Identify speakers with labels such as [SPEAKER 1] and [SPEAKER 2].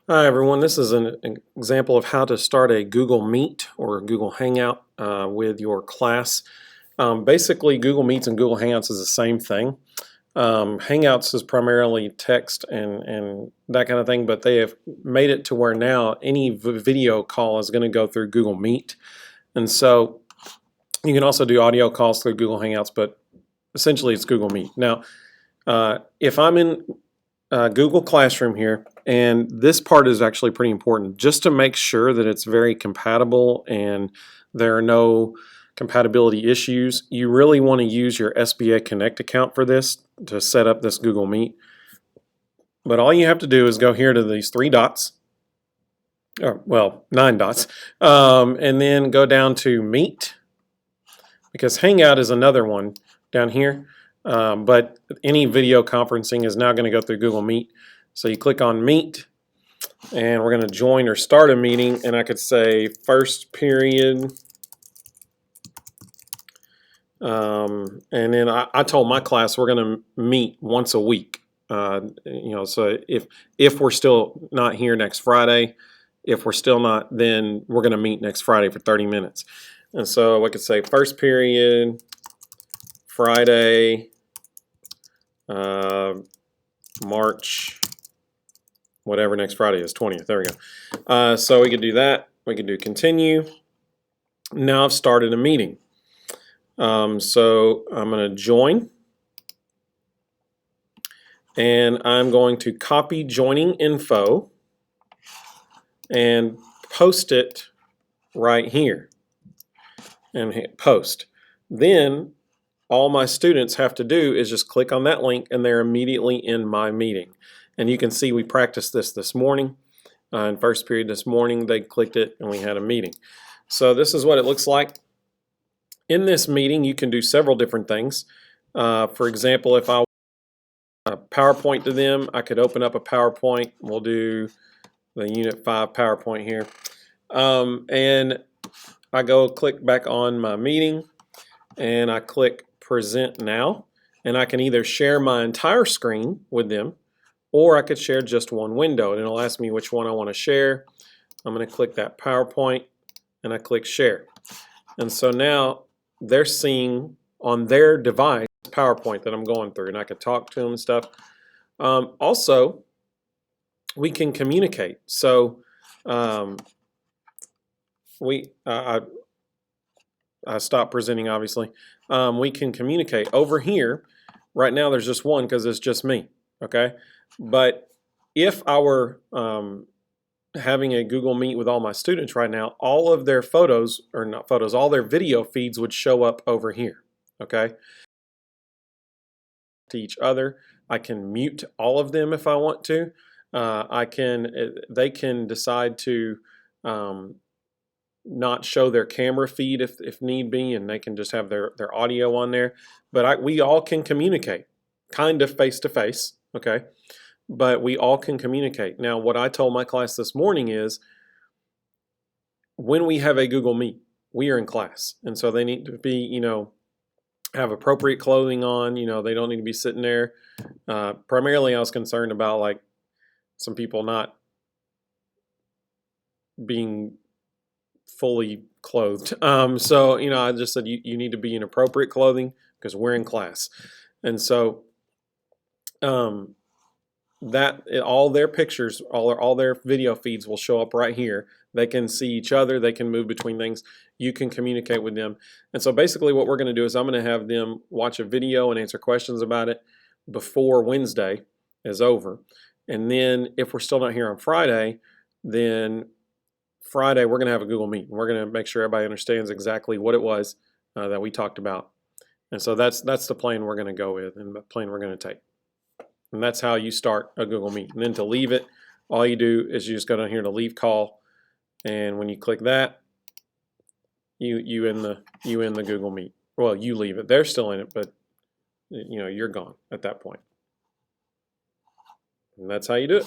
[SPEAKER 1] Hi everyone, this is an example of how to start a Google Meet or Google Hangout with your class. Basically, Google Meets and Google Hangouts is the same thing. Hangouts is primarily text and that kind of thing, but they have made it to where now any video call is going to go through Google Meet. And so you can also do audio calls through Google Hangouts, but essentially it's Google Meet. Now, if I'm in Google Classroom here, and this part is actually pretty important just to make sure that it's very compatible and there are no compatibility issues. You really want to use your SBA Connect account for this to set up this Google Meet. But all you have to do is go here to these three dots, or well, 9 dots, and then go down to Meet, because Hangout is another one down here. But any video conferencing is now going to go through Google Meet. So you click on Meet, and we're going to join or start a meeting, and I could say first period. And then I told my class we're going to meet once a week. So if we're still not here next Friday, if we're still not, then we're going to meet next Friday for 30 minutes. And so I could say first period, Friday, March, whatever next Friday is, 20th. There we go. So we could do that. We could do continue. Now I've started a meeting. So I'm going to join. And I'm going to copy joining info and post it right here. And hit post. Then all my students have to do is just click on that link and they're immediately in my meeting. And you can see we practiced this morning. In first period this morning, they clicked it and we had a meeting. So this is what it looks like. In this meeting, you can do several different things. For example, if I want a PowerPoint to them, I could open up a PowerPoint. We'll do the Unit 5 PowerPoint here. And I go click back on my meeting and I click present now, and I can either share my entire screen with them or I could share just one window, and it'll ask me which one I want to share. I'm going to click that PowerPoint and I click share, and so now they're seeing on their device PowerPoint that I'm going through, and I could talk to them and stuff. Also, we can communicate. So I stopped presenting, obviously. We can communicate. Over here, right now there's just one because it's just me, okay? But if I were having a Google Meet with all my students right now, all of their photos, or not photos, all their video feeds would show up over here, okay? To each other. I can mute all of them if I want to. They can decide to not show their camera feed if need be, and they can just have their audio on there. But we all can communicate, kind of face to face, okay? But we all can communicate. Now, what I told my class this morning is when we have a Google Meet, we are in class. And so they need to be, have appropriate clothing on. They don't need to be sitting there. Primarily, I was concerned about like some people not being fully clothed. So, I just said you need to be in appropriate clothing because we're in class. And so all their pictures, all their video feeds will show up right here. They can see each other. They can move between things. You can communicate with them. And so basically what we're going to do is I'm going to have them watch a video and answer questions about it before Wednesday is over. And then if we're still not here on Friday, then Friday we're going to have a Google Meet. We're going to make sure everybody understands exactly what it was that we talked about. And so that's the plan we're going to go with and the plan we're going to take. And that's how you start a Google Meet. And then to leave it, all you do is you just go down here to leave call, and when you click that, you end the Google Meet. Well, you leave it. They're still in it, but you're gone at that point. And that's how you do it.